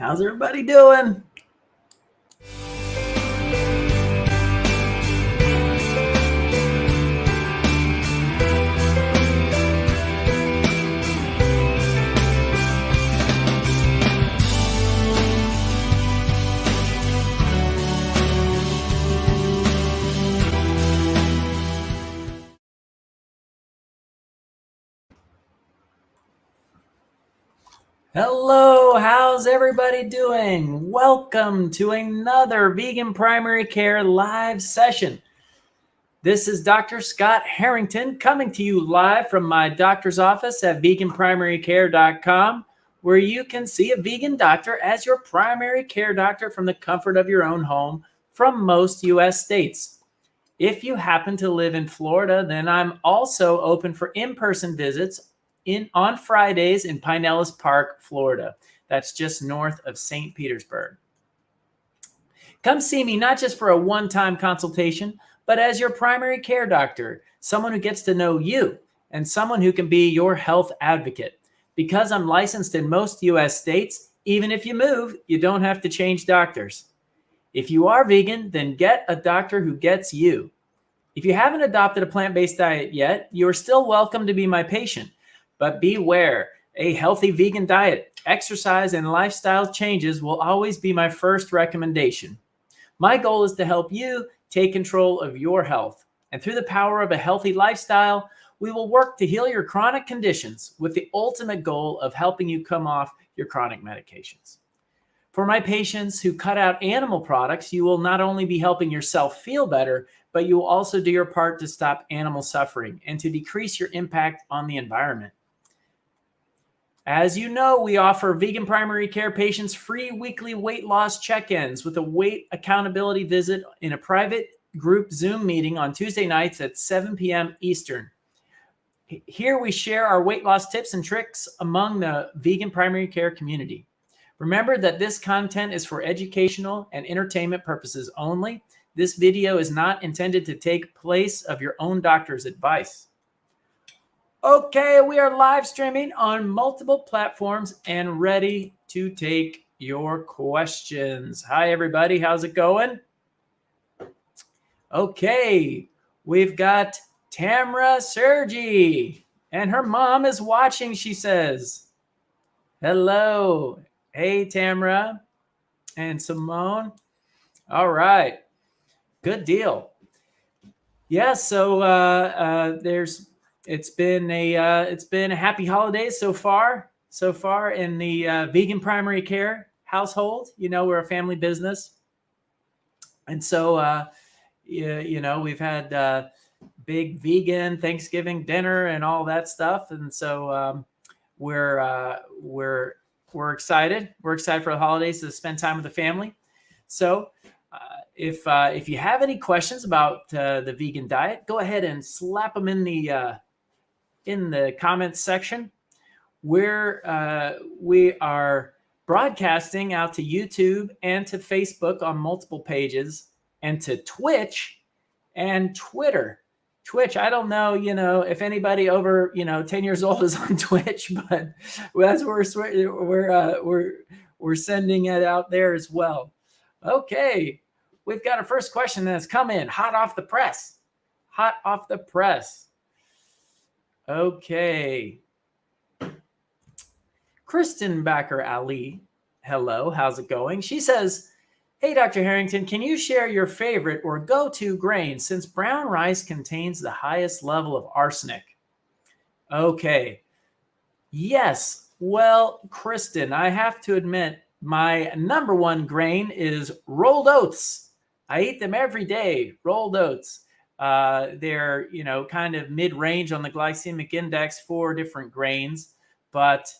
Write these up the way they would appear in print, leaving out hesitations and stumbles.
How's everybody doing? Hello, how's everybody doing? Welcome to another Vegan Primary Care live session. This is Dr. Scott Harrington coming to you live from my doctor's office at veganprimarycare.com, where you can see a vegan doctor as your primary care doctor from the comfort of your own home from most U.S. states. If you happen to live in Florida, then I'm also open for in-person visits on Fridays in Pinellas Park, Florida. That's just north of St. Petersburg. Come see me not just for a one-time consultation, but as your primary care doctor, someone who gets to know you and someone who can be your health advocate. Because I'm licensed in most U.S. states, even if you move, you don't have to change doctors. If you are vegan, then get a doctor who gets you. If you haven't adopted a plant-based diet yet, you are still welcome to be my patient. But beware, a healthy vegan diet, exercise, and lifestyle changes will always be my first recommendation. My goal is to help you take control of your health. And through the power of a healthy lifestyle, we will work to heal your chronic conditions with the ultimate goal of helping you come off your chronic medications. For my patients who cut out animal products, you will not only be helping yourself feel better, but you will also do your part to stop animal suffering and to decrease your impact on the environment. As you know, we offer vegan primary care patients free weekly weight loss check-ins with a weight accountability visit in a private group Zoom meeting on Tuesday nights at 7 p.m. Eastern. Here we share our weight loss tips and tricks among the vegan primary care community. Remember that this content is for educational and entertainment purposes only. This video is not intended to take place of your own doctor's advice. Okay, we are live streaming on multiple platforms and ready to take your questions. Hi, everybody. How's it going? Okay, we've got Tamra Sergi, and her mom is watching, she says. Hello. Hey, Tamra and Simone. All right. Good deal. Yeah, so it's been a happy holidays so far in the vegan primary care household. You know, we're a family business, and so we've had big vegan Thanksgiving dinner and all that stuff, and so we're excited. We're excited for the holidays to spend time with the family. So if you have any questions about the vegan diet, go ahead and slap them in the comments section. We are broadcasting out to YouTube and to Facebook on multiple pages, and to Twitch and Twitter. Twitch, I don't know, if anybody over, 10 years old is on Twitch, but that's we're sending it out there as well. Okay, we've got our first question that's come in hot off the press. Hot off the press. Okay. Kristen Backer Ali, hello, how's it going? She says, hey, Dr. Harrington, can you share your favorite or go-to grain since brown rice contains the highest level of arsenic? Okay. Yes. Well, Kristen, I have to admit, my number one grain is rolled oats. I eat them every day, rolled oats. They're, kind of mid-range on the glycemic index for different grains, but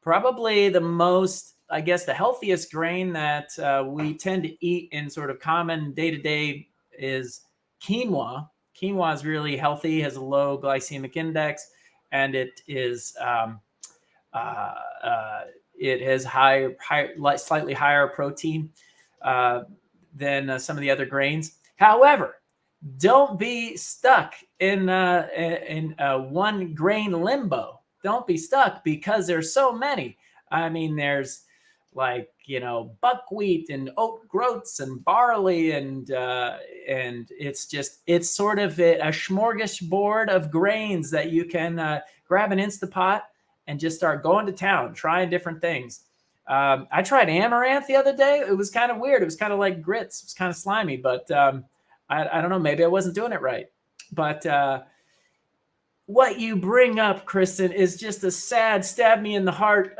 probably the most, I guess, the healthiest grain that we tend to eat in sort of common day-to-day is quinoa. Quinoa is really healthy, has a low glycemic index, and it is it has slightly higher protein than some of the other grains. However, don't be stuck in one grain limbo. Don't be stuck because there's so many. I mean, there's like, buckwheat and oat groats and barley, and it's sort of a smorgasbord of grains that you can grab an Instapot and just start going to town, trying different things. I tried amaranth the other day. It was kind of weird. It was kind of like grits. It was kind of slimy, but I don't know. Maybe I wasn't doing it right. But what you bring up, Kristen, is just a sad, stab me in the heart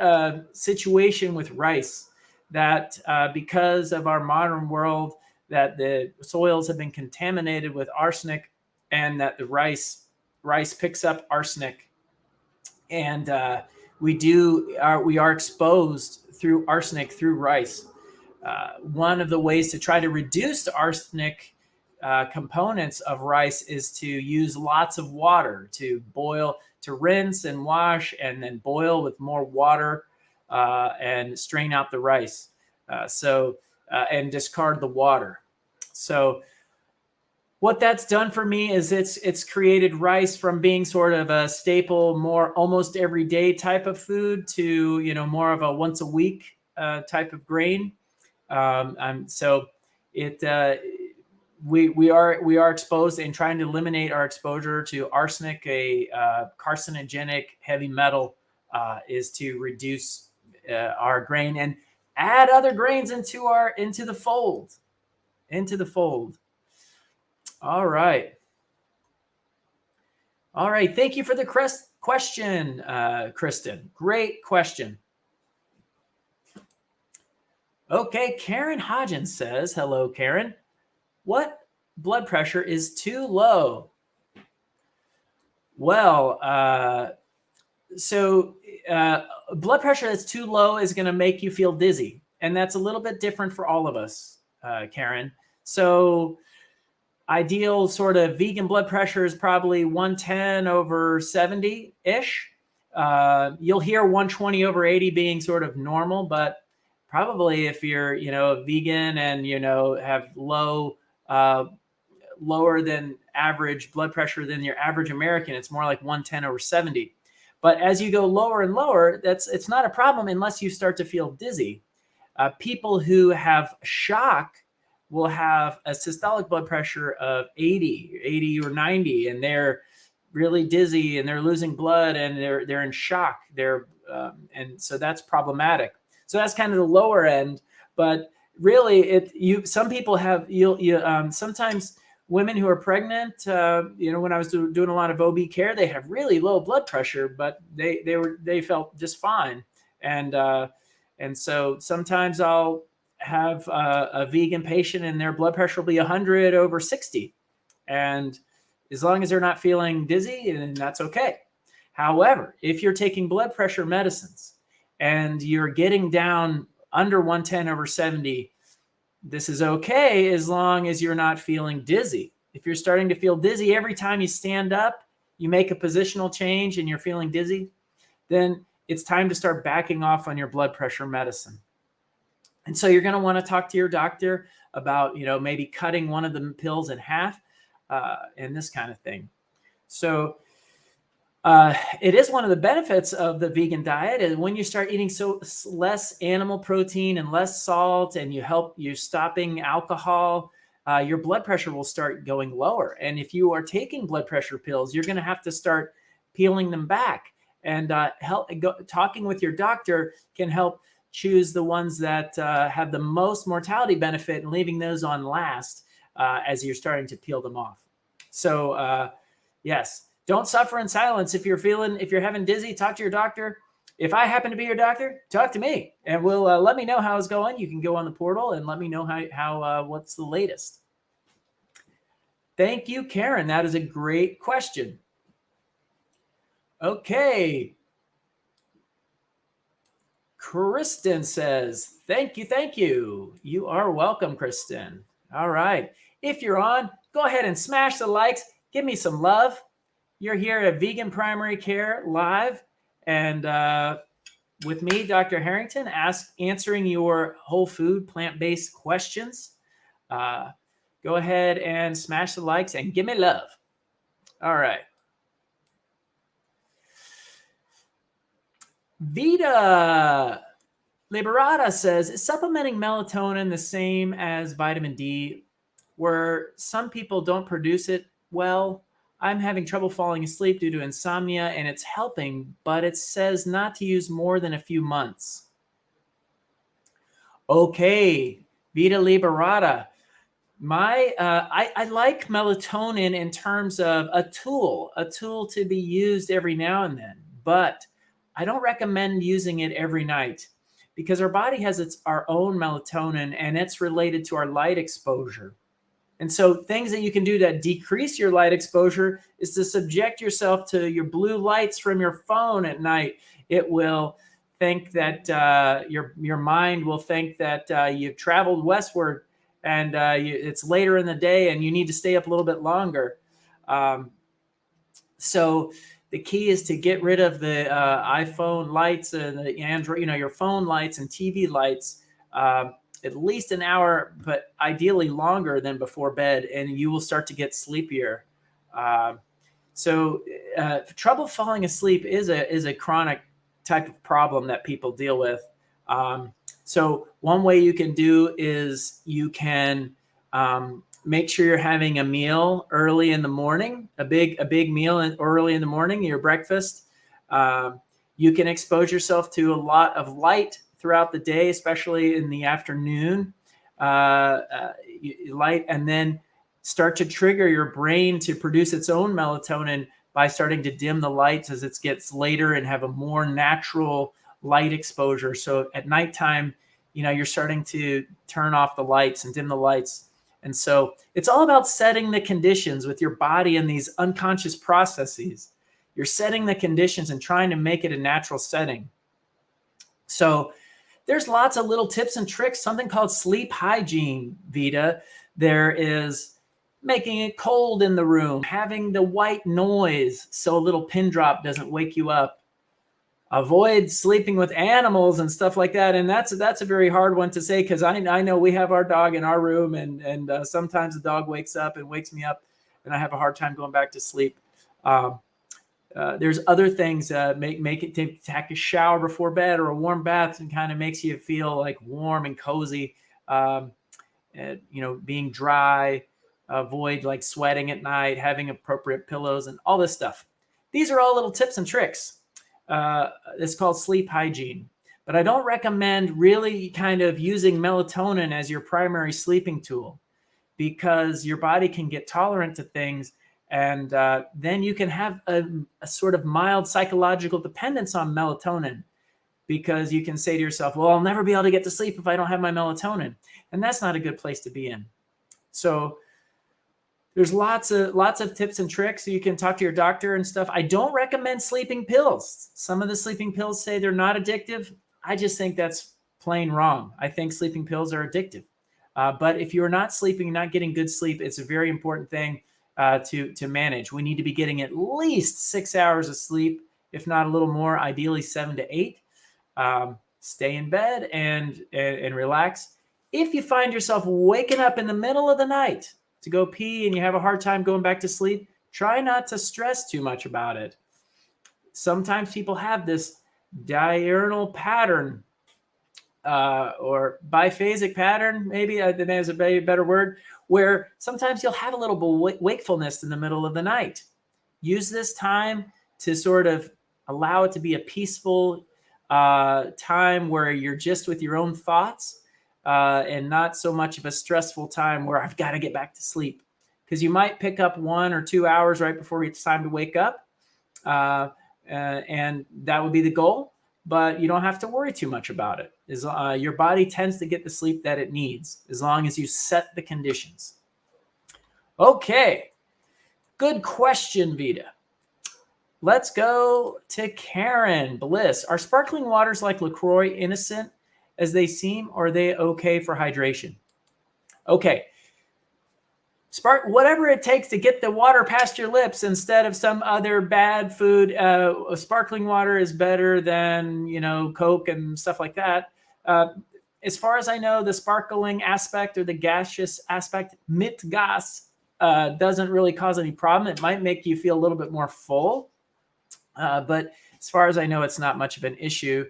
situation with rice. That because of our modern world, that the soils have been contaminated with arsenic, and that the rice picks up arsenic, and we are exposed through arsenic through rice. One of the ways to try to reduce the arsenic components of rice is to use lots of water, to boil, to rinse and wash, and then boil with more water and strain out the rice. And discard the water. So what that's done for me is it's created rice from being sort of a staple, more almost everyday type of food, to more of a once a week type of grain. We are exposed, and trying to eliminate our exposure to arsenic, a carcinogenic heavy metal, is to reduce our grain and add other grains into the fold. All right. Thank you for the question, Kristen. Great question. Okay, Karen Hodgins says, hello, Karen. What blood pressure is too low? Well, blood pressure that's too low is going to make you feel dizzy. And that's a little bit different for all of us, Karen. So ideal sort of vegan blood pressure is probably 110/70-ish. You'll hear 120/80 being sort of normal, but probably if you're, vegan and, have lower than average blood pressure than your average American, it's more like 110/70. But as you go lower and lower, it's not a problem unless you start to feel dizzy. People who have shock will have a systolic blood pressure of 80 or 90, and they're really dizzy and they're losing blood and they're in shock. And so that's problematic. So that's kind of the lower end. But really, some people have sometimes women who are pregnant. When I was doing a lot of OB care, they have really low blood pressure, but they felt just fine. And so sometimes I'll have a vegan patient and their blood pressure will be 100/60. And as long as they're not feeling dizzy, then that's okay. However, if you're taking blood pressure medicines and you're getting down under 110/70, this is okay as long as you're not feeling dizzy. If you're starting to feel dizzy every time you stand up, you make a positional change and you're feeling dizzy, then it's time to start backing off on your blood pressure medicine. And so you're going to want to talk to your doctor about, maybe cutting one of the pills in half and this kind of thing. So it is one of the benefits of the vegan diet is when you start eating less animal protein and less salt, and you're stopping alcohol, your blood pressure will start going lower. And if you are taking blood pressure pills, you're going to have to start peeling them back. And talking with your doctor can help choose the ones that have the most mortality benefit and leaving those on last as you're starting to peel them off. So yes. Don't suffer in silence. If you're having dizzy, talk to your doctor. If I happen to be your doctor, talk to me, and we'll let me know how it's going. You can go on the portal and let me know how what's the latest. Thank you, Karen. That is a great question. Okay. Kristen says, thank you. You are welcome, Kristen. All right. If you're on, go ahead and smash the likes. Give me some love. You're here at Vegan Primary Care Live, and with me, Dr. Harrington, answering your whole food, plant-based questions. Go ahead and smash the likes and give me love. All right. Vita Liberata says, is supplementing melatonin the same as vitamin D, where some people don't produce it well? I'm having trouble falling asleep due to insomnia, and it's helping, but it says not to use more than a few months. Okay, Vita Liberata. I like melatonin in terms of a tool to be used every now and then, but I don't recommend using it every night because our body has our own melatonin and it's related to our light exposure. And so things that you can do to decrease your light exposure is to subject yourself to your blue lights from your phone at night. It will think that your mind will think that you've traveled westward and it's later in the day and you need to stay up a little bit longer. So the key is to get rid of the iPhone lights and the Android, your phone lights and TV lights at least an hour, but ideally longer than before bed, and you will start to get sleepier. So trouble falling asleep is a chronic type of problem that people deal with. So one way you can do is you can make sure you're having a meal early in the morning, a big meal early in the morning, your breakfast. You can expose yourself to a lot of light throughout the day, especially in the afternoon, light, and then start to trigger your brain to produce its own melatonin by starting to dim the lights as it gets later and have a more natural light exposure. So at nighttime, you're starting to turn off the lights and dim the lights. And so it's all about setting the conditions with your body and these unconscious processes. You're setting the conditions and trying to make it a natural setting. So there's lots of little tips and tricks, something called sleep hygiene, Vita. There is making it cold in the room, having the white noise so a little pin drop doesn't wake you up. Avoid sleeping with animals and stuff like that. And that's a very hard one to say because I know we have our dog in our room and sometimes the dog wakes up and wakes me up and I have a hard time going back to sleep. There's other things make it take a shower before bed or a warm bath and kind of makes you feel like warm and cozy. Being dry, avoid like sweating at night, having appropriate pillows and all this stuff. These are all little tips and tricks. It's called sleep hygiene, but I don't recommend really kind of using melatonin as your primary sleeping tool because your body can get tolerant to things. And then you can have a sort of mild psychological dependence on melatonin because you can say to yourself, well, I'll never be able to get to sleep if I don't have my melatonin. And that's not a good place to be in. So there's lots of tips and tricks. You can talk to your doctor and stuff. I don't recommend sleeping pills. Some of the sleeping pills say they're not addictive. I just think that's plain wrong. I think sleeping pills are addictive. But if you're not sleeping, not getting good sleep, it's a very important thing to manage. We need to be getting at least 6 hours of sleep, if not a little more, ideally 7 to 8. Stay in bed and relax. If you find yourself waking up in the middle of the night to go pee and you have a hard time going back to sleep, try not to stress too much about it. Sometimes people have this diurnal pattern or biphasic pattern, maybe that is a better word, where sometimes you'll have a little wakefulness in the middle of the night. Use this time to sort of allow it to be a peaceful time where you're just with your own thoughts and not so much of a stressful time where I've got to get back to sleep. Because you might pick up 1 or 2 hours right before it's time to wake up. And that would be the goal. But you don't have to worry too much about it. Your body tends to get the sleep that it needs as long as you set the conditions. Okay, good question, Vita. Let's go to Karen Bliss. Are sparkling waters like LaCroix innocent as they seem, or are they okay for hydration? Okay. Whatever it takes to get the water past your lips instead of some other bad food. Sparkling water is better than, Coke and stuff like that. As far as I know, the sparkling aspect or the gaseous aspect, mit gas, doesn't really cause any problem. It might make you feel a little bit more full. But as far as I know, it's not much of an issue.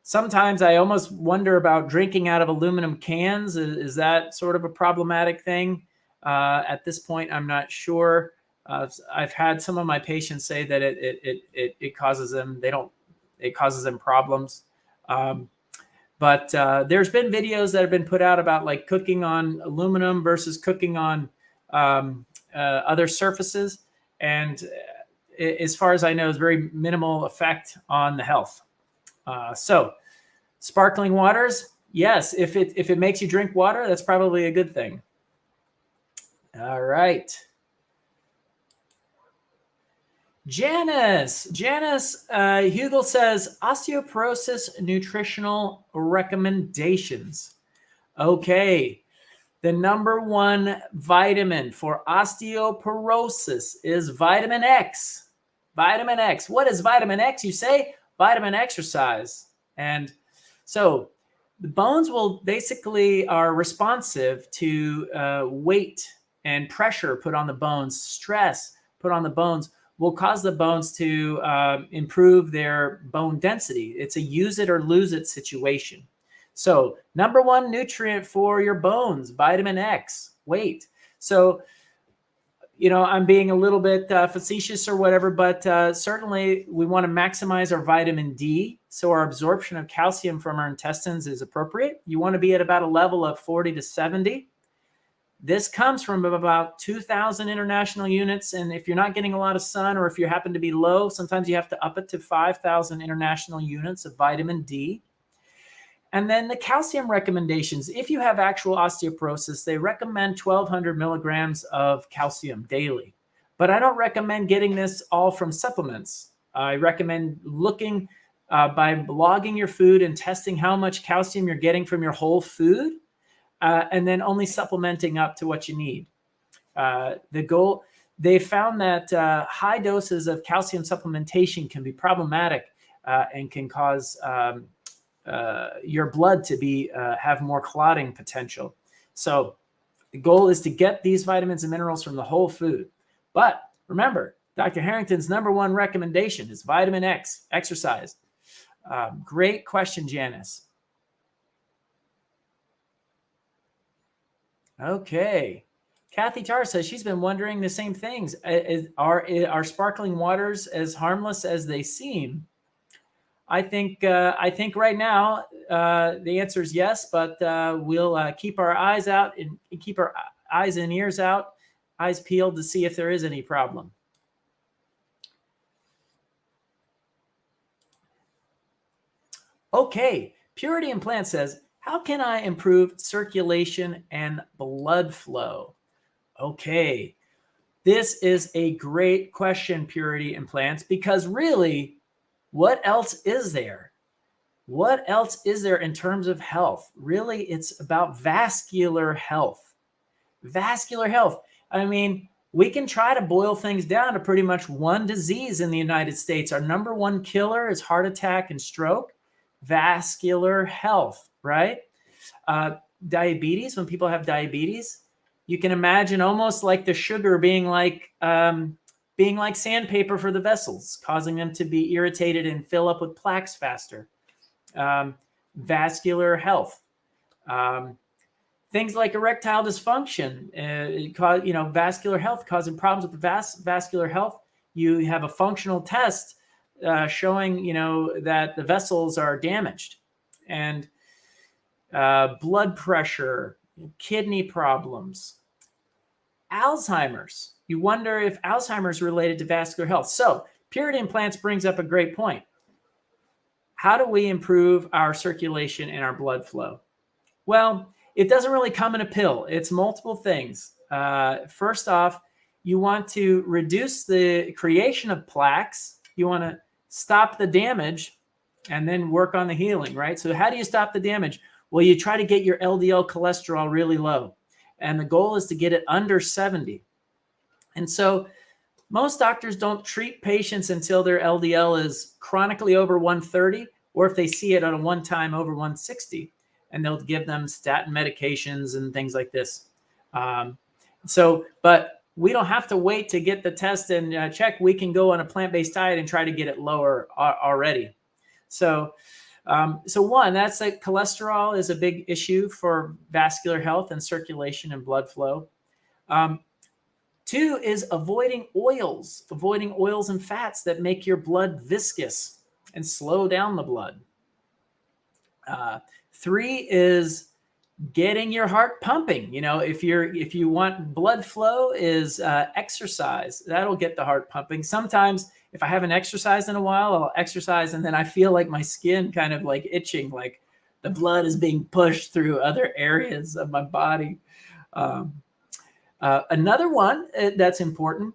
Sometimes I almost wonder about drinking out of aluminum cans. Is that sort of a problematic thing? At this point, I'm not sure. I've had some of my patients say that it causes them, it causes them problems. But there's been videos that have been put out about like cooking on aluminum versus cooking on other surfaces. And as far as I know, it's very minimal effect on the health. So sparkling waters, yes, if it makes you drink water, that's probably a good thing. All right. Janice Hugel says osteoporosis nutritional recommendations. Okay. The number one vitamin for osteoporosis is vitamin X. Vitamin X. What is vitamin X? You say vitamin exercise. And so the bones will basically are responsive to weight and pressure put on the bones, stress put on the bones will cause the bones to improve their bone density. It's a use it or lose it situation. So number one nutrient for your bones, vitamin X, weight. So, I'm being a little bit facetious or whatever, but certainly we want to maximize our vitamin D. So our absorption of calcium from our intestines is appropriate. You want to be at about a level of 40 to 70. This comes from about 2,000 international units. And if you're not getting a lot of sun or if you happen to be low, sometimes you have to up it to 5,000 international units of vitamin D. And then the calcium recommendations. If you have actual osteoporosis, they recommend 1,200 milligrams of calcium daily. But I don't recommend getting this all from supplements. I recommend looking by logging your food and testing how much calcium you're getting from your whole food, and then only supplementing up to what you need. They found that high doses of calcium supplementation can be problematic and can cause your blood to be have more clotting potential. So the goal is to get these vitamins and minerals from the whole food. But remember, Dr. Harrington's number one recommendation is vitamin X, exercise. Great question, Janice. Okay. Kathy Tarr says she's been wondering the same things. Are sparkling waters as harmless as they seem? I think right now the answer is yes, but we'll keep our eyes out and keep our eyes and ears out, eyes peeled to see if there is any problem. Okay, Purity and Plant says, how can I improve circulation and blood flow? Okay, this is a great question, Purity and Plants, because really, what else is there? What else is there in terms of health? Really, it's about vascular health. Vascular health. I mean, we can try to boil things down to pretty much one disease in the United States. Our number one killer is heart attack and stroke. Vascular health, right? Diabetes, when people have diabetes, you can imagine almost like the sugar being like sandpaper for the vessels, causing them to be irritated and fill up with plaques faster. Vascular health. Things like erectile dysfunction, vascular health causing problems with vascular health. You have a functional test showing, that the vessels are damaged, and blood pressure, kidney problems, Alzheimer's. You wonder if Alzheimer's is related to vascular health. So Purity and Plants brings up a great point. How do we improve our circulation and our blood flow? Well, it doesn't really come in a pill. It's multiple things. First off, you want to reduce the creation of plaques. You want to stop the damage and then work on the healing, right? So how do you stop the damage? Well, you try to get your LDL cholesterol really low. And the goal is to get it under 70. And so most doctors don't treat patients until their LDL is chronically over 130, or if they see it on a one time over 160, and they'll give them statin medications and things like this. But we don't have to wait to get the test and check. We can go on a plant-based diet and try to get it lower already. So So one, that's like cholesterol is a big issue for vascular health and circulation and blood flow. Two is avoiding oils and fats that make your blood viscous and slow down the blood. Three is getting your heart pumping. If you want blood flow, is exercise. That'll get the heart pumping. Sometimes if I haven't exercised in a while, I'll exercise and then I feel like my skin kind of like itching, like the blood is being pushed through other areas of my body. Another one that's important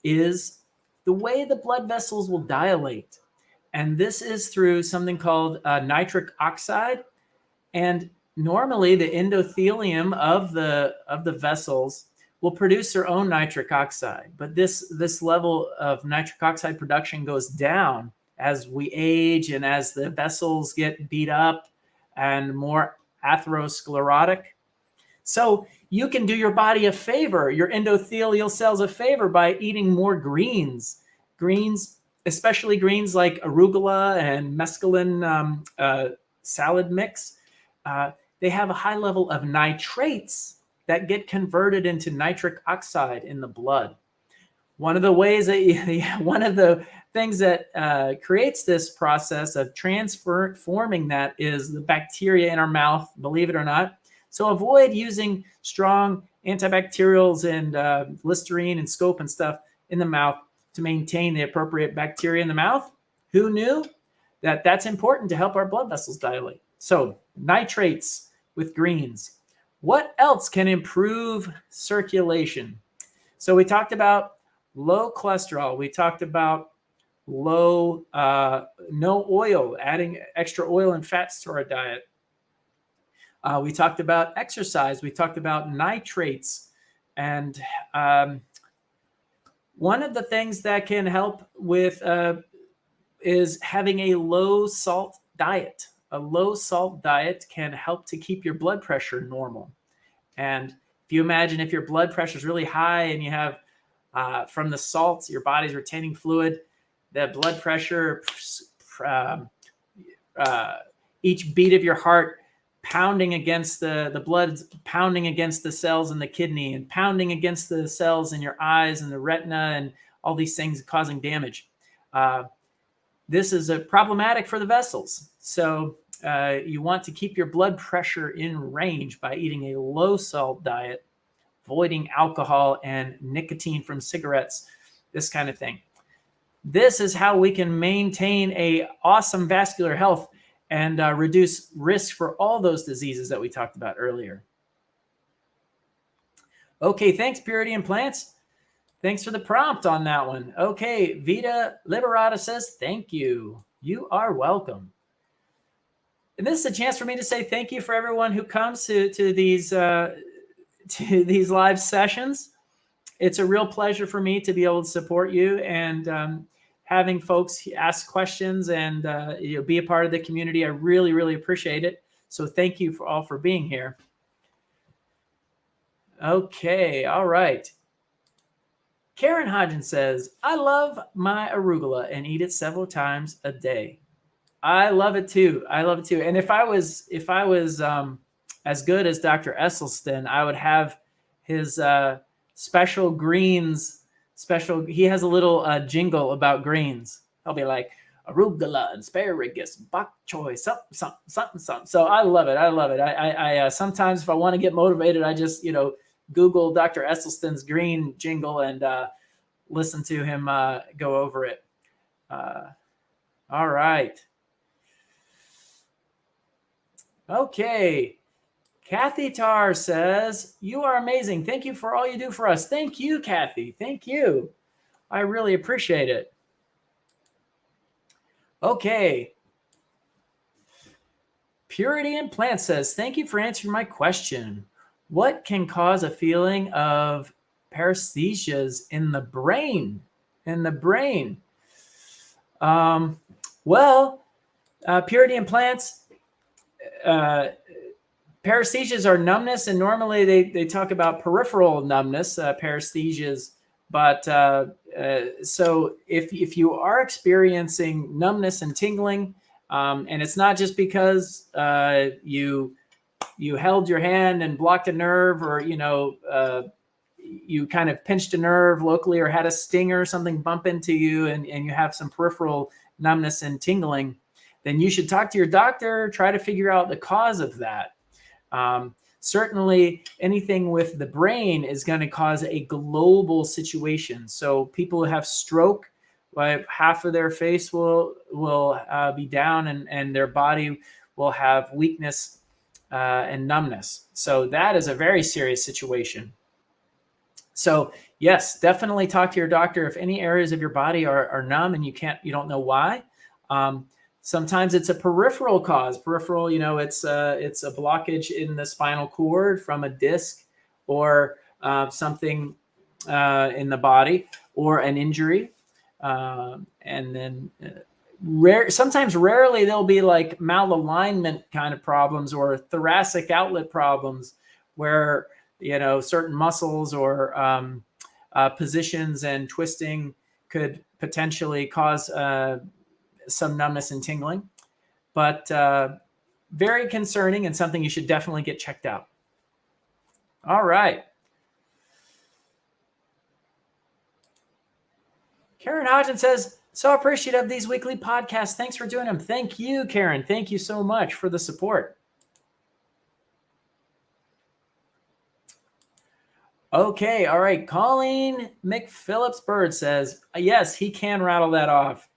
is the way the blood vessels will dilate. And this is through something called nitric oxide. And normally the endothelium of the vessels will produce their own nitric oxide. But this level of nitric oxide production goes down as we age and as the vessels get beat up and more atherosclerotic. So you can do your body a favor, your endothelial cells a favor, by eating more greens. Greens, especially greens like arugula and mescaline salad mix. They have a high level of nitrates that get converted into nitric oxide in the blood. One of the things that creates this process of transforming that is the bacteria in our mouth, believe it or not. So avoid using strong antibacterials and Listerine and Scope and stuff in the mouth to maintain the appropriate bacteria in the mouth. Who knew that that's important to help our blood vessels dilate? So nitrates with greens. What else can improve circulation? So we talked about low cholesterol. We talked about no oil, adding extra oil and fats to our diet. We talked about exercise. We talked about nitrates. And one of the things that can help with is having a low salt diet. A low salt diet can help to keep your blood pressure normal. And if you imagine if your blood pressure is really high and you have from the salts, your body's retaining fluid, the blood pressure, each beat of your heart pounding against the blood, pounding against the cells in the kidney and pounding against the cells in your eyes and the retina and all these things causing damage. This is problematic for the vessels. So you want to keep your blood pressure in range by eating a low salt diet, avoiding alcohol and nicotine from cigarettes, this kind of thing. This is how we can maintain a awesome vascular health and reduce risk for all those diseases that we talked about earlier. Okay, thanks, Purity and Plants. Thanks for the prompt on that one. Okay, Vita Liberata says, thank you. You are welcome. And this is a chance for me to say thank you for everyone who comes to these live sessions. It's a real pleasure for me to be able to support you and having folks ask questions and be a part of the community. I really, really appreciate it. So thank you all for being here. Okay, all right. Karen Hodgen says, I love my arugula and eat it several times a day. I love it too. I love it too. And if I was as good as Dr. Esselstyn, I would have his special greens special. He has a little jingle about greens. I'll be like, arugula, asparagus, bok choy, something. So I love it. I sometimes if I want to get motivated, I just, Google Dr. Esselstyn's green jingle and listen to him go over it. All right. Okay. Kathy Tarr says, you are amazing. Thank you for all you do for us. Thank you, Kathy. Thank you. I really appreciate it. Okay. Purity and Plant says, thank you for answering my question. What can cause a feeling of paresthesias in the brain? Purity and Plants, paresthesias are numbness, and normally they talk about peripheral numbness, paresthesias. But so if you are experiencing numbness and tingling, And it's not just because you held your hand and blocked a nerve, or you kind of pinched a nerve locally or had a stinger or something bump into you, and you have some peripheral numbness and tingling. Then you should talk to your doctor, try to figure out the cause of that. Certainly anything with the brain is going to cause a global situation. So people who have stroke, like half of their face will be down, and their body will have weakness and numbness. So that is a very serious situation. So yes, definitely talk to your doctor if any areas of your body are numb and you don't know why. Sometimes it's a peripheral cause. Peripheral, it's a blockage in the spinal cord from a disc or something in the body, or an injury. And then rarely there'll be like malalignment kind of problems or thoracic outlet problems where certain muscles or positions and twisting could potentially cause some numbness and tingling, but very concerning and something you should definitely get checked out. All right. Karen Hodgen says, so appreciative of these weekly podcasts. Thanks for doing them. Thank you, Karen. Thank you so much for the support. Okay. All right. Colleen McPhillips-Bird says, yes, he can rattle that off.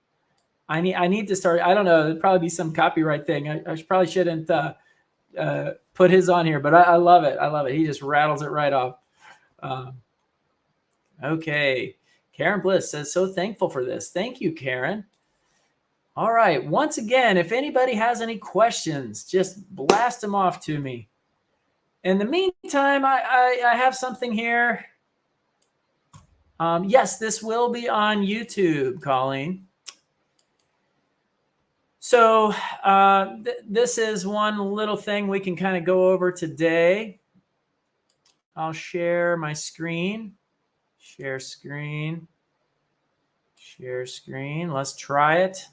I need to start. I don't know. It'd probably be some copyright thing. I probably shouldn't put his on here, but I love it. I love it. He just rattles it right off. Okay. Karen Bliss says, so thankful for this. Thank you, Karen. All right. Once again, if anybody has any questions, just blast them off to me. In the meantime, I have something here. Yes, this will be on YouTube, Colleen. So this is one little thing we can kind of go over today. I'll share my screen. Share screen. Share screen. Let's try it.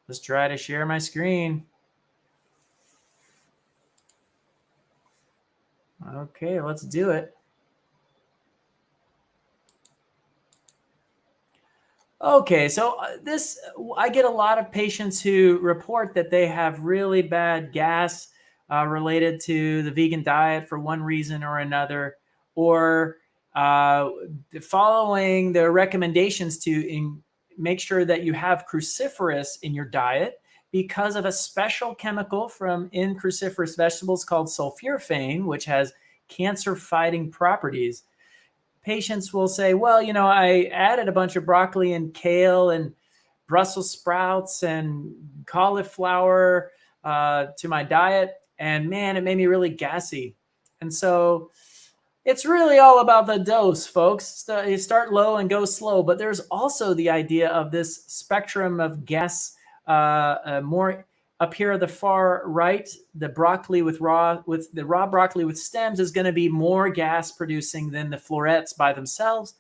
Let's try to share my screen. Okay, let's do it. Okay, so I get a lot of patients who report that they have really bad gas related to the vegan diet for one reason or another, or following the recommendations to make sure that you have cruciferous in your diet because of a special chemical in cruciferous vegetables called sulforaphane, which has cancer-fighting properties. Patients will say, well, I added a bunch of broccoli and kale and Brussels sprouts and cauliflower to my diet, and man, it made me really gassy. And so it's really all about the dose, folks. You start low and go slow, but there's also the idea of this spectrum of gas, more up here at the far right. The broccoli with raw broccoli with stems is going to be more gas producing than the florets by themselves.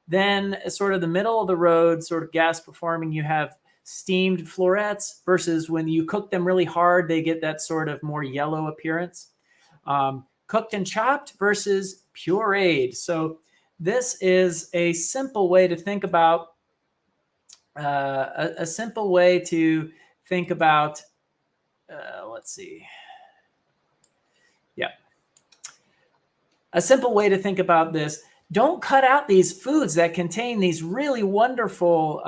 Then sort of the middle of the road, sort of gas performing, you have steamed florets versus when you cook them really hard, they get that sort of more yellow appearance. Cooked and chopped versus pureed. So this is a simple way to think about let's see. Yeah. A simple way to think about this. Don't cut out these foods that contain these really wonderful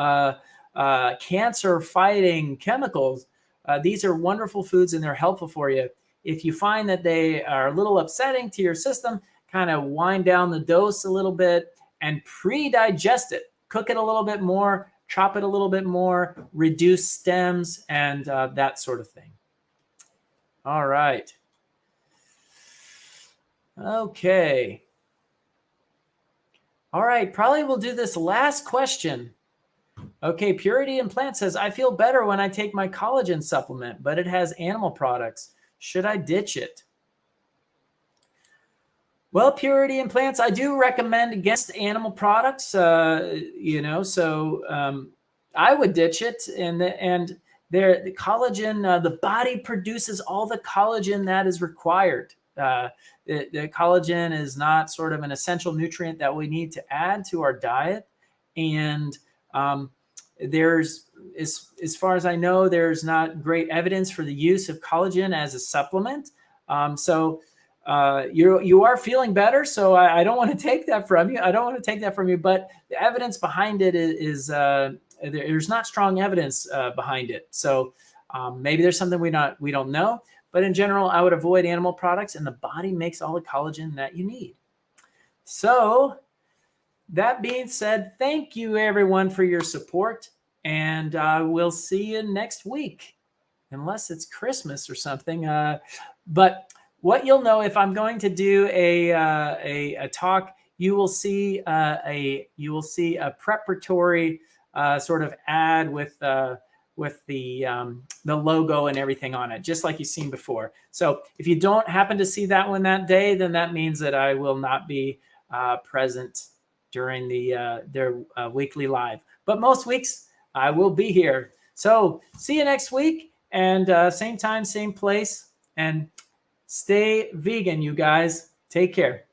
cancer-fighting chemicals. These are wonderful foods and they're helpful for you. If you find that they are a little upsetting to your system, kind of wind down the dose a little bit and pre-digest it. Cook it a little bit more, chop it a little bit more, reduce stems, and that sort of thing. All right. Okay. All right, probably we'll do this last question. Okay, Purity and Plant says, I feel better when I take my collagen supplement, but it has animal products. Should I ditch it? Well, Purity and Plants, I do recommend against animal products, so I would ditch it. And The collagen, the body produces all the collagen that is required. The collagen is not sort of an essential nutrient that we need to add to our diet. And there's, as far as I know, there's not great evidence for the use of collagen as a supplement. So you are feeling better. So I don't want to take that from you. I don't want to take that from you. But the evidence behind it is there's not strong evidence behind it. So maybe there's something we don't know. But in general, I would avoid animal products, and the body makes all the collagen that you need. So that being said, thank you everyone for your support, and we'll see you next week, unless it's Christmas or something. But what you'll know, if I'm going to do a talk, you will see a preparatory sort of ad with the logo and everything on it, just like you've seen before. So if you don't happen to see that one that day, then that means that I will not be present during their weekly live. But most weeks I will be here. So see you next week, and same time, same place, and stay vegan, you guys. Take care.